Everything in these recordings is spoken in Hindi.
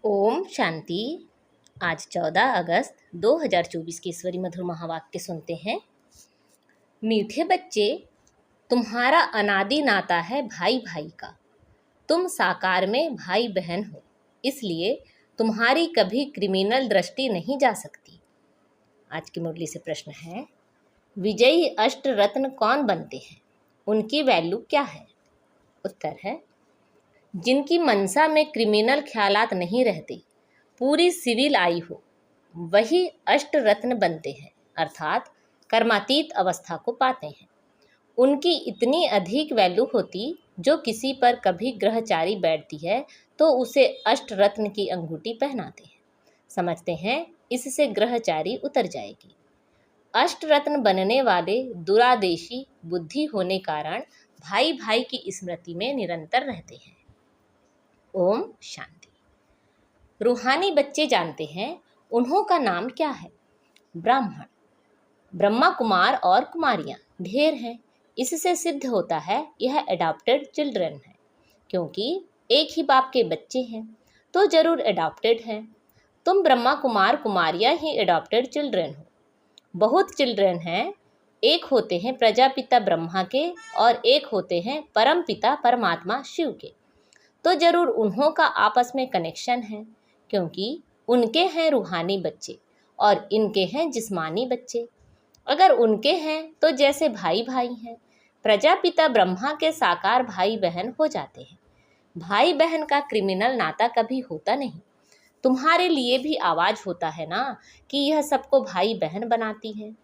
ओम शांति। आज 14 अगस्त 2024 के ईश्वरी मधुर महावाक्य सुनते हैं। मीठे बच्चे, तुम्हारा अनादि नाता है भाई भाई का। तुम साकार में भाई बहन हो, इसलिए तुम्हारी कभी क्रिमिनल दृष्टि नहीं जा सकती। आज की मुरली से प्रश्न है, विजयी अष्ट रत्न कौन बनते हैं, उनकी वैल्यू क्या है? उत्तर है, जिनकी मनसा में क्रिमिनल ख्यालात नहीं रहते, पूरी सिविल आई हो, वही अष्ट रत्न बनते हैं, अर्थात कर्मातीत अवस्था को पाते हैं। उनकी इतनी अधिक वैल्यू होती, जो किसी पर कभी ग्रहचारी बैठती है तो उसे अष्ट रत्न की अंगूठी पहनाते हैं। समझते हैं इससे ग्रहचारी उतर जाएगी। अष्ट रत्न बनने वाले दुरादेशी बुद्धि होने कारण भाई भाई की स्मृति में निरंतर रहते हैं। ओम शांति। रूहानी बच्चे जानते हैं उन्हों का नाम क्या है? ब्राह्मण। ब्रह्मा कुमार और कुमारियां ढेर हैं। इससे सिद्ध होता है यह एडॉप्टेड चिल्ड्रन है, क्योंकि एक ही बाप के बच्चे हैं तो जरूर एडॉप्टेड हैं। तुम ब्रह्मा कुमार कुमारियां ही एडॉप्टेड चिल्ड्रन हो। बहुत चिल्ड्रन हैं, एक होते हैं प्रजापिता ब्रह्मा के और एक होते हैं परम पिता परमात्मा शिव के। तो जरूर उन्हों का आपस में कनेक्शन है, क्योंकि उनके हैं रूहानी बच्चे और इनके हैं जिस्मानी बच्चे। अगर उनके हैं तो जैसे भाई भाई हैं, प्रजापिता ब्रह्मा के साकार भाई बहन हो जाते हैं। भाई बहन का क्रिमिनल नाता कभी होता नहीं। तुम्हारे लिए भी आवाज होता है ना कि यह सबको भाई बहन बनाती है,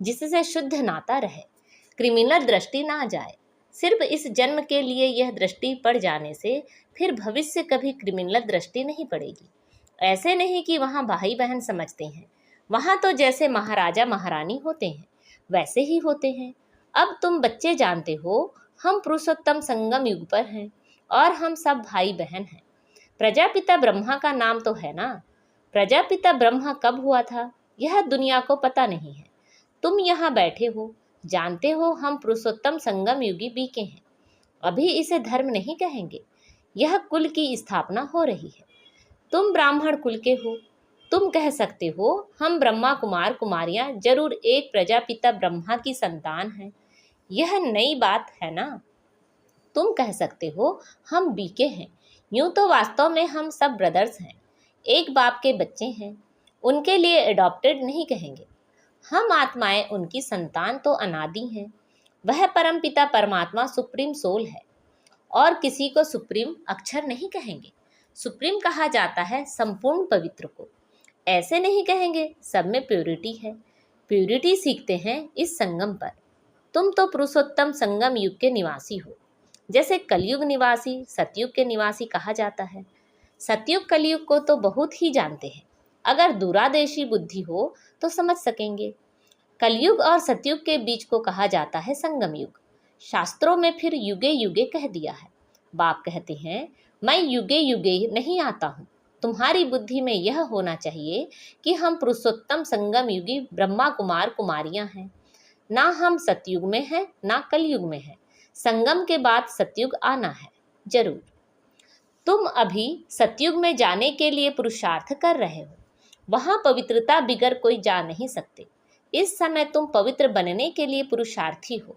जिससे शुद्ध नाता रहे, क्रिमिनल दृष्टि ना जाए। सिर्फ इस जन्म के लिए यह दृष्टि पड़ जाने से फिर भविष्य कभी क्रिमिनल दृष्टि नहीं पड़ेगी। ऐसे नहीं कि वहाँ भाई बहन समझते हैं, वहाँ तो जैसे महाराजा महारानी होते हैं वैसे ही होते हैं। अब तुम बच्चे जानते हो हम पुरुषोत्तम संगम युग पर हैं और हम सब भाई बहन हैं। प्रजापिता ब्रह्मा का नाम तो है ना। प्रजापिता ब्रह्मा कब हुआ था यह दुनिया को पता नहीं है। तुम यहाँ बैठे हो, जानते हो हम पुरुषोत्तम संगम युगी बीके हैं। अभी इसे धर्म नहीं कहेंगे, यह कुल की स्थापना हो रही है। तुम ब्राह्मण कुल के हो, तुम कह सकते हो हम ब्रह्मा कुमार कुमारियां जरूर एक प्रजापिता ब्रह्मा की संतान हैं। यह नई बात है ना। तुम कह सकते हो हम बीके हैं, यूं तो वास्तव में हम सब ब्रदर्स हैं, एक बाप के बच्चे हैं। उनके लिए एडॉप्टेड नहीं कहेंगे। हम आत्माएं उनकी संतान तो अनादि हैं। वह परम पिता परमात्मा सुप्रीम सोल है और किसी को सुप्रीम अक्षर नहीं कहेंगे। सुप्रीम कहा जाता है संपूर्ण पवित्र को। ऐसे नहीं कहेंगे सब में प्योरिटी है। प्योरिटी सीखते हैं इस संगम पर। तुम तो पुरुषोत्तम संगम युग के निवासी हो, जैसे कलयुग निवासी सतयुग के निवासी कहा जाता है। सतयुग कलयुग को तो बहुत ही जानते हैं। अगर दूरादेशी बुद्धि हो तो समझ सकेंगे। कलयुग और सतयुग के बीच को कहा जाता है संगम युग। शास्त्रों में फिर युगे युगे कह दिया है। बाप कहते हैं मैं युगे युगे नहीं आता हूँ। तुम्हारी बुद्धि में यह होना चाहिए कि हम पुरुषोत्तम संगम युगी ब्रह्मा कुमार कुमारियां हैं। ना हम सतयुग में हैं ना कलयुग में हैं। संगम के बाद सतयुग आना है जरूर। तुम अभी सतयुग में जाने के लिए पुरुषार्थ कर रहे हो। वहाँ पवित्रता बिगर कोई जा नहीं सकते। इस समय तुम पवित्र बनने के लिए पुरुषार्थी हो।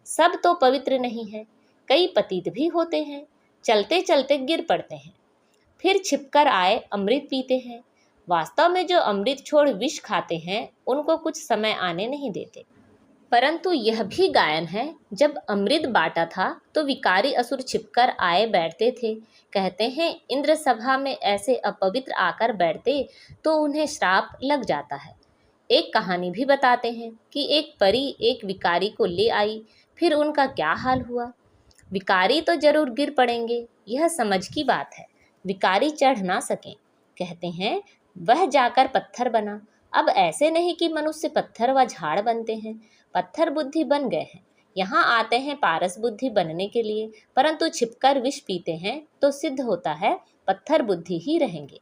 सब तो पवित्र नहीं है, कई पतित भी होते हैं, चलते चलते गिर पड़ते हैं, फिर छिपकर आए अमृत पीते हैं। वास्तव में जो अमृत छोड़ विष खाते हैं उनको कुछ समय आने नहीं देते। परंतु यह भी गायन है, जब अमृत बांटा था तो विकारी असुर छिपकर आए बैठते थे। कहते हैं इंद्र सभा में ऐसे अपवित्र आकर बैठते तो उन्हें श्राप लग जाता है। एक कहानी भी बताते हैं कि एक परी एक विकारी को ले आई, फिर उनका क्या हाल हुआ। विकारी तो जरूर गिर पड़ेंगे, यह समझ की बात है। विकारी चढ़ ना सकें, कहते हैं वह जाकर पत्थर बना। अब ऐसे नहीं कि मनुष्य पत्थर व झाड़ बनते हैं, पत्थर बुद्धि बन गए हैं, यहाँ आते हैं पारस बुद्धि बनने के लिए, परंतु छिपकर विष पीते हैं तो सिद्ध होता है पत्थर बुद्धि ही रहेंगे।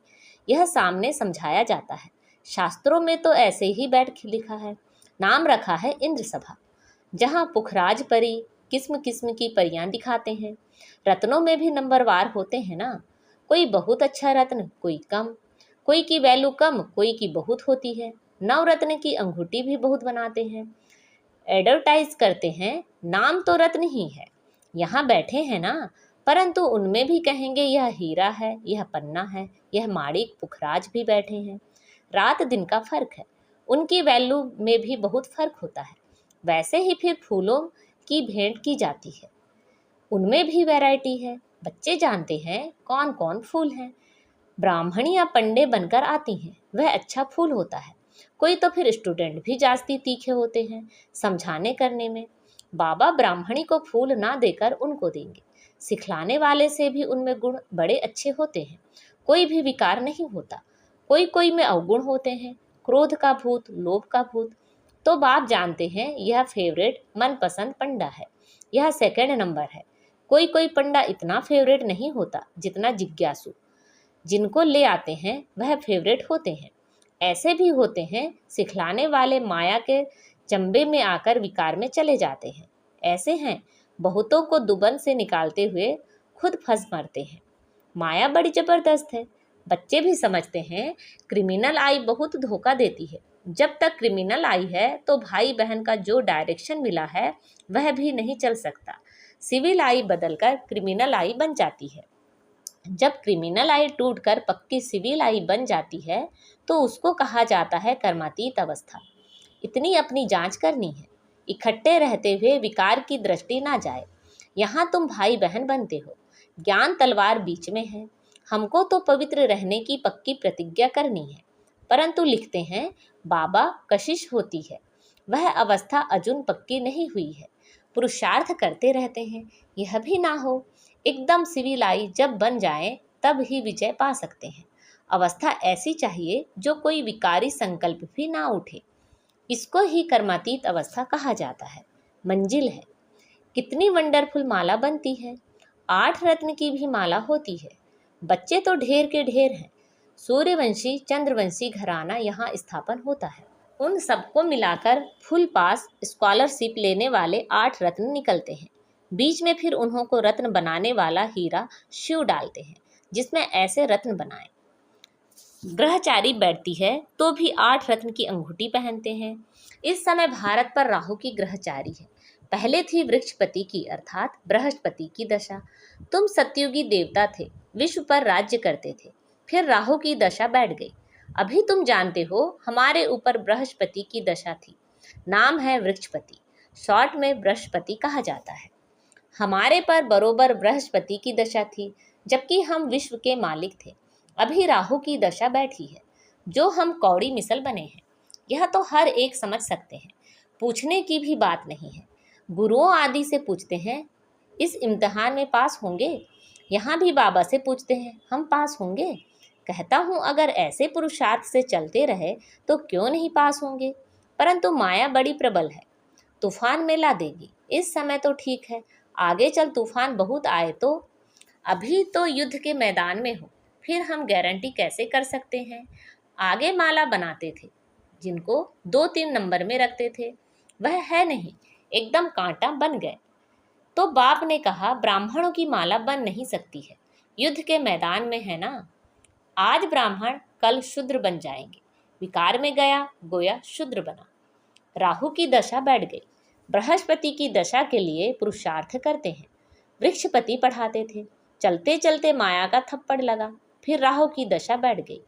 यह सामने समझाया जाता है। शास्त्रों में तो ऐसे ही बैठ लिखा है। नाम रखा है इंद्र सभा, जहाँ पुखराज परी किस्म किस्म की परियां दिखाते हैं। रत्नों में भी नंबरवार होते हैं ना। कोई बहुत अच्छा रत्न, कोई कम, कोई की वैल्यू कम, कोई की बहुत होती है। नवरत्न की अंगूठी भी बहुत बनाते हैं, एडवर्टाइज करते हैं, नाम तो रत्न ही है। यहाँ बैठे हैं ना, परंतु उनमें भी कहेंगे यह हीरा है, यह पन्ना है, यह माणिक पुखराज भी बैठे हैं। रात दिन का फर्क है, उनकी वैल्यू में भी बहुत फर्क होता है। वैसे ही फिर फूलों की भेंट की जाती है, उनमें भी वैरायटी है। बच्चे जानते हैं कौन कौन फूल हैं। ब्राह्मणी या पंडे बनकर आती हैं, वह अच्छा फूल होता है। कोई तो फिर स्टूडेंट भी जास्ती तीखे होते हैं समझाने करने में। बाबा ब्राह्मणी को फूल ना देकर उनको देंगे। सिखलाने वाले से भी उनमें गुण बड़े अच्छे होते हैं, कोई भी विकार नहीं होता। कोई कोई में अवगुण होते हैं, क्रोध का भूत, लोभ का भूत। तो बाप जानते हैं यह फेवरेट मनपसंद पंडा है, यह सेकंड नंबर है। कोई कोई पंडा इतना फेवरेट नहीं होता जितना जिज्ञासु। जिनको ले आते हैं वह फेवरेट होते हैं। ऐसे भी होते हैं सिखलाने वाले माया के चंबे में आकर विकार में चले जाते हैं। ऐसे हैं बहुतों को दुबन से निकालते हुए खुद फंस मरते हैं। माया बड़ी जबरदस्त है। बच्चे भी समझते हैं क्रिमिनल आई बहुत धोखा देती है। जब तक क्रिमिनल आई है तो भाई बहन का जो डायरेक्शन मिला है वह भी नहीं चल सकता। सिविल आई बदलकर क्रिमिनल आई बन जाती है। जब क्रिमिनल आई टूटकर पक्की सिविल आई बन जाती है तो उसको कहा जाता है कर्मातीत अवस्था। इतनी अपनी जांच करनी है, इकट्ठे रहते हुए विकार की दृष्टि ना जाए। यहाँ तुम भाई बहन बनते हो, ज्ञान तलवार बीच में है। हमको तो पवित्र रहने की पक्की प्रतिज्ञा करनी है, परंतु लिखते हैं बाबा कशिश होती है, वह अवस्था अजून पक्की नहीं हुई है। पुरुषार्थ करते रहते हैं, यह भी ना हो एकदम सिविलाई जब बन जाए तब ही विजय पा सकते हैं। अवस्था ऐसी चाहिए जो कोई विकारी संकल्प भी ना उठे। इसको ही कर्मातीत अवस्था कहा जाता है। मंजिल है। कितनी वंडरफुल माला बनती है, 8 रत्न की भी माला होती है। बच्चे तो ढेर के ढेर हैं। सूर्यवंशी चंद्रवंशी घराना यहाँ स्थापन होता है। उन सबको मिलाकर फुल पास स्कॉलरशिप लेने वाले 8 रत्न निकलते हैं। बीच में फिर उन्हों को रत्न बनाने वाला हीरा शिव डालते हैं, जिसमें ऐसे रत्न बनाए। ग्रहचारी बैठती है तो भी 8 रत्न की अंगूठी पहनते हैं। इस समय भारत पर राहु की ग्रहचारी है। पहले थी वृक्षपति की अर्थात बृहस्पति की दशा। तुम सत्युगी देवता थे, विश्व पर राज्य करते थे। फिर राहु की दशा बैठ गई। अभी तुम जानते हो हमारे ऊपर बृहस्पति की दशा थी, नाम है वृक्षपति, शॉर्ट में बृहस्पति कहा जाता है। हमारे पर बरोबर बृहस्पति की दशा थी, जबकि हम विश्व के मालिक थे। अभी राहु की दशा बैठी है, जो हम कौड़ी मिसल बने हैं। यह तो हर एक समझ सकते हैं, पूछने की भी बात नहीं है। गुरुओं आदि से पूछते हैं इस इम्तिहान में पास होंगे। यहाँ भी बाबा से पूछते हैं हम पास होंगे। कहता हूँ अगर ऐसे पुरुषार्थ से चलते रहे तो क्यों नहीं पास होंगे। परंतु माया बड़ी प्रबल है, तूफान में ला देगी। इस समय तो ठीक है, आगे चल तूफान बहुत आए तो। अभी तो युद्ध के मैदान में हो, फिर हम गारंटी कैसे कर सकते हैं। आगे माला बनाते थे, जिनको 2-3 नंबर में रखते थे, वह है नहीं, एकदम कांटा बन गए। तो बाप ने कहा ब्राह्मणों की माला बन नहीं सकती है, युद्ध के मैदान में है ना। आज ब्राह्मण कल शूद्र बन जाएंगे। विकार में गया, गोया शूद्र बना। राहु की दशा बैठ गई। बृहस्पति की दशा के लिए पुरुषार्थ करते हैं। वृक्षपति पढ़ाते थे, चलते चलते माया का थप्पड़ लगा, फिर राहु की दशा बैठ गई।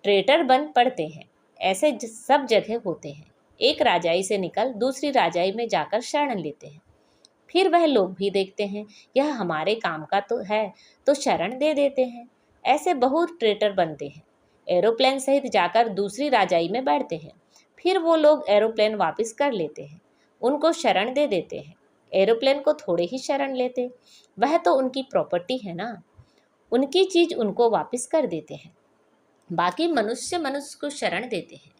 ट्रेटर बन पड़ते हैं। ऐसे सब जगह होते हैं। एक राजाई से निकल दूसरी राजाई में जाकर शरण लेते हैं। फिर वह लोग भी देखते हैं यह हमारे काम का तो है, तो शरण दे देते हैं। ऐसे बहुत ट्रेटर बनते हैं। एरोप्लेन सहित जाकर दूसरी राजाई में बैठते हैं। फिर वो लोग एरोप्लेन वापस कर लेते हैं, उनको शरण दे देते हैं। एरोप्लेन को थोड़े ही शरण लेते, वह तो उनकी प्रॉपर्टी है ना, उनकी चीज उनको वापस कर देते हैं। बाकी मनुष्य मनुष्य को शरण देते हैं।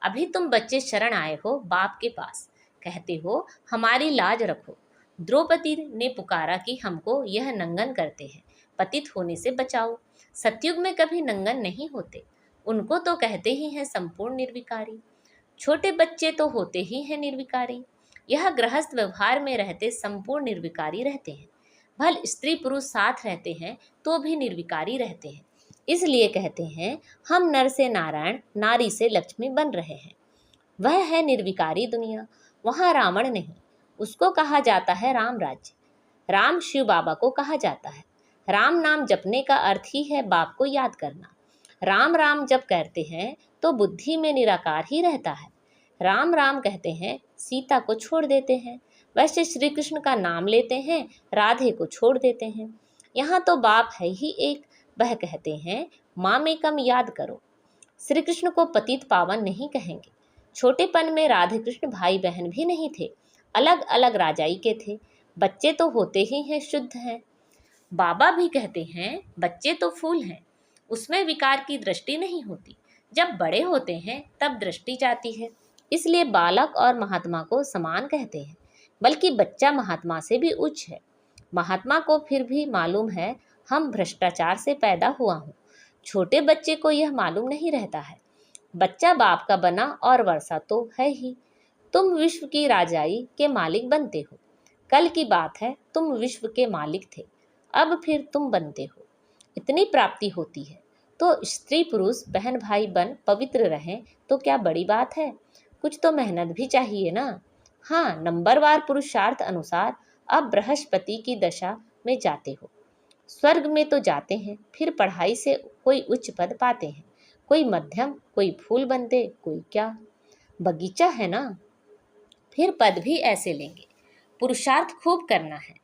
अभी तुम बच्चे शरण आए हो बाप के पास, कहते हो हमारी लाज रखो। द्रौपदी ने पुकारा कि हमको यह नंगन करते हैं, पतित होने से बचाओ। सतयुग में कभी नंगन नहीं होते, उनको तो कहते ही हैं संपूर्ण निर्विकारी। छोटे बच्चे तो होते ही हैं निर्विकारी। यह गृहस्थ व्यवहार में रहते संपूर्ण निर्विकारी रहते हैं। भल स्त्री पुरुष साथ रहते हैं तो भी निर्विकारी रहते हैं। इसलिए कहते हैं हम नर से नारायण, नारी से लक्ष्मी बन रहे हैं। वह है निर्विकारी दुनिया, वहाँ रावण नहीं, उसको कहा जाता है राम राज्य। राम शिव बाबा को कहा जाता है। राम नाम जपने का अर्थ ही है बाप को याद करना। राम राम जब कहते हैं तो बुद्धि में निराकार ही रहता है। राम राम कहते हैं सीता को छोड़ देते हैं, वैसे श्री कृष्ण का नाम लेते हैं, राधे को छोड़ देते हैं। यहाँ तो बाप है ही एक, वह कहते हैं माँ में कम याद करो। श्री कृष्ण को पतित पावन नहीं कहेंगे। छोटेपन में राधे कृष्ण भाई बहन भी नहीं थे, अलग अलग राजाई के थे। बच्चे तो होते ही हैं, शुद्ध हैं। बाबा भी कहते हैं बच्चे तो फूल हैं, उसमें विकार की दृष्टि नहीं होती। जब बड़े होते हैं तब दृष्टि जाती है। इसलिए बालक और महात्मा को समान कहते हैं, बल्कि बच्चा महात्मा से भी उच्च है। महात्मा को फिर भी मालूम है हम भ्रष्टाचार से पैदा हुआ हूँ, छोटे बच्चे को यह मालूम नहीं रहता है। बच्चा बाप का बना और वर्षा तो है ही। तुम विश्व की राजाई के मालिक बनते हो। कल की बात है तुम विश्व के मालिक थे, अब फिर तुम बनते हो। इतनी प्राप्ति होती है तो स्त्री पुरुष बहन भाई बन पवित्र रहें तो क्या बड़ी बात है। कुछ तो मेहनत भी चाहिए ना। हाँ, नंबरवार पुरुषार्थ अनुसार अब बृहस्पति की दशा में जाते हो। स्वर्ग में तो जाते हैं, फिर पढ़ाई से कोई उच्च पद पाते हैं, कोई मध्यम, कोई फूल बनते, कोई क्या बगीचा है ना। फिर पद भी ऐसे लेंगे। पुरुषार्थ खूब करना है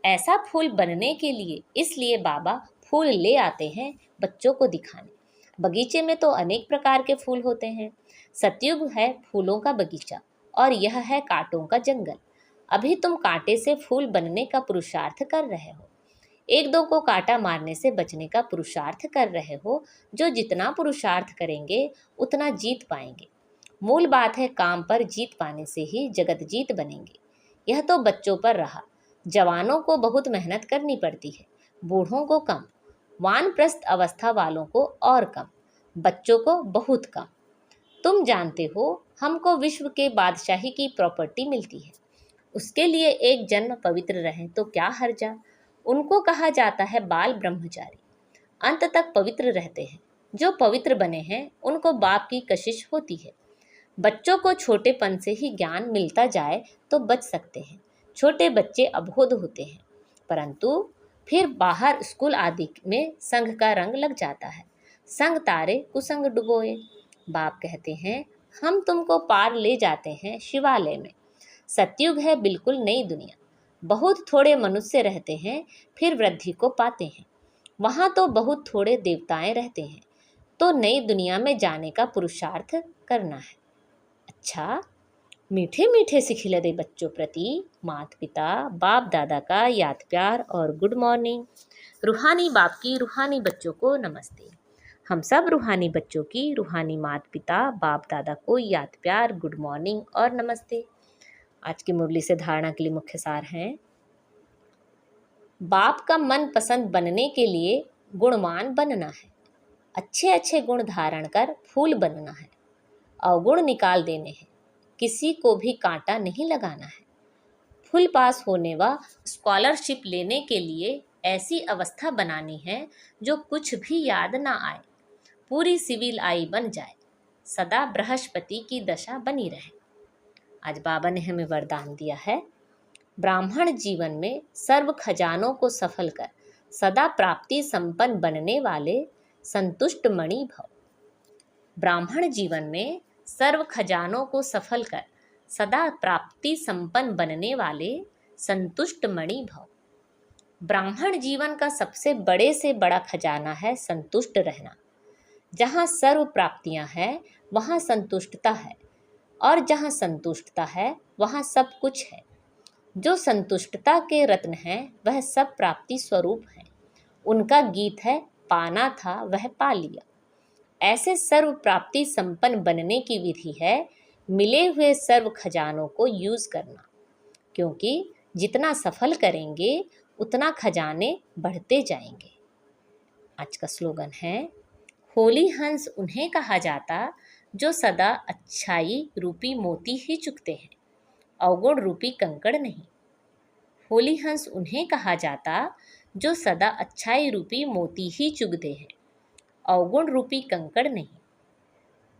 ऐसा फूल बनने के लिए, इसलिए बाबा फूल ले आते हैं बच्चों को दिखाने। बगीचे में तो अनेक प्रकार के फूल होते हैं। सतयुग है फूलों का बगीचा और यह है कांटों का जंगल। अभी तुम कांटे से फूल बनने का पुरुषार्थ कर रहे हो, एक दो को कांटा मारने से बचने का पुरुषार्थ कर रहे हो। जो जितना पुरुषार्थ करेंगे उतना जीत पाएंगे। मूल बात है काम पर जीत पाने से ही जगत जीत बनेंगे। यह तो बच्चों पर रहा। जवानों को बहुत मेहनत करनी पड़ती है, बूढ़ों को कम, वानप्रस्थ अवस्था वालों को और कम, बच्चों को बहुत कम। तुम जानते हो हमको विश्व के बादशाही की प्रॉपर्टी मिलती है, उसके लिए एक जन्म पवित्र रहे तो क्या हर्जा। उनको कहा जाता है बाल ब्रह्मचारी, अंत तक पवित्र रहते हैं। जो पवित्र बने हैं उनको बाप की कशिश होती है। बच्चों को छोटेपन से ही ज्ञान मिलता जाए तो बच सकते हैं। छोटे बच्चे अबोध होते हैं, परंतु फिर बाहर स्कूल आदि में संघ का रंग लग जाता है। संग तारे कुसंग डुबोए। बाप कहते हैं हम तुमको पार ले जाते हैं शिवालय में। सतयुग है बिल्कुल नई दुनिया, बहुत थोड़े मनुष्य रहते हैं, फिर वृद्धि को पाते हैं। वहाँ तो बहुत थोड़े देवताएं रहते हैं, तो नई दुनिया में जाने का पुरुषार्थ करना है। अच्छा, मीठे मीठे सिखिलते बच्चों प्रति माता पिता बाप दादा का याद प्यार और गुड मॉर्निंग। रूहानी बाप की रूहानी बच्चों को नमस्ते। हम सब रूहानी बच्चों की रूहानी माता पिता बाप दादा को याद प्यार, गुड मॉर्निंग और नमस्ते। आज की मुरली से धारणा के लिए मुख्य सार हैं। बाप का मन पसंद बनने के लिए गुणवान बनना है, अच्छे अच्छे गुण धारण कर फूल बनना है, अवगुण निकाल देने हैं, किसी को भी कांटा नहीं लगाना है। फुल पास होने व स्कॉलरशिप लेने के लिए ऐसी अवस्था बनानी है जो कुछ भी याद ना आए, पूरी सिविल आई बन जाए, सदा बृहस्पति की दशा बनी रहे। आज बाबा ने हमें वरदान दिया है, ब्राह्मण जीवन में सर्व खजानों को सफल कर सदा प्राप्ति संपन्न बनने वाले संतुष्ट मणि भव। ब्राह्मण जीवन में सर्व खजानों को सफल कर सदा प्राप्ति संपन्न बनने वाले संतुष्ट मणि भव। ब्राह्मण जीवन का सबसे बड़े से बड़ा खजाना है संतुष्ट रहना। जहाँ सर्व प्राप्तियाँ हैं वहाँ संतुष्टता है, और जहाँ संतुष्टता है वहाँ सब कुछ है। जो संतुष्टता के रत्न हैं वह सब प्राप्ति स्वरूप है। उनका गीत है पाना था वह पा लिया। ऐसे सर्व प्राप्ति संपन्न बनने की विधि है मिले हुए सर्व खजानों को यूज करना, क्योंकि जितना सफल करेंगे उतना खजाने बढ़ते जाएंगे। आज का स्लोगन है, होली हंस उन्हें कहा जाता जो सदा अच्छाई रूपी मोती ही चुकते हैं, अवगुण रूपी कंकड़ नहीं। होली हंस उन्हें कहा जाता जो सदा अच्छाई रूपी मोती ही चुगते हैं, अवगुण रूपी कंकड़ नहीं।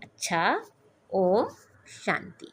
अच्छा, ओम शांति।